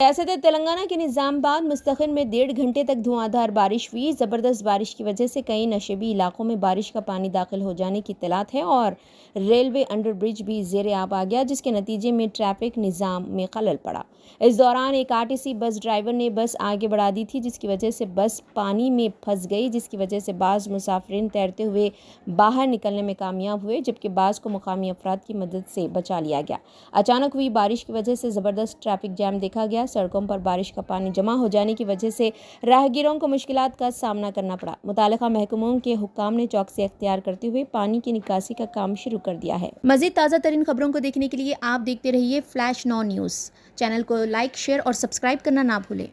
रियासत तेलंगाना के निज़ामाबाद मुस्तकिल में 1.5 घंटे तक धुआंधार बारिश हुई। ज़बरदस्त बारिश की वजह से कई नशेबी इलाकों में बारिश का पानी दाखिल हो जाने की इत्तलात है और रेलवे अंडरब्रिज भी ज़ेरे आब आ गया, जिसके नतीजे में ट्रैफिक निज़ाम में खलल पड़ा। इस दौरान एक आरटीसी बस ड्राइवर ने बस आगे बढ़ा दी थी, जिसकी वजह से बस पानी में फंस गई, जिसकी वजह से बाज़ मुसाफिरीन तैरते हुए बाहर निकलने में कामयाब हुए, जबकि बाज़ को मुकामी अफराद की मदद से बचा लिया गया। अचानक हुई बारिश की वजह से ज़बरदस्त ट्रैफिक जैम देखा गया। सड़कों पर बारिश का पानी जमा हो जाने की वजह से राहगीरों को मुश्किलात का सामना करना पड़ा। मुतालिका महकमों के हुक्काम ने चौकसी अख्तियार करते हुए पानी की निकासी का काम शुरू कर दिया है। मज़ीद ताज़ा तरीन खबरों को देखने के लिए आप देखते रहिए फ्लैश 9 न्यूज़। चैनल को लाइक, शेयर और सब्सक्राइब करना ना भूलें।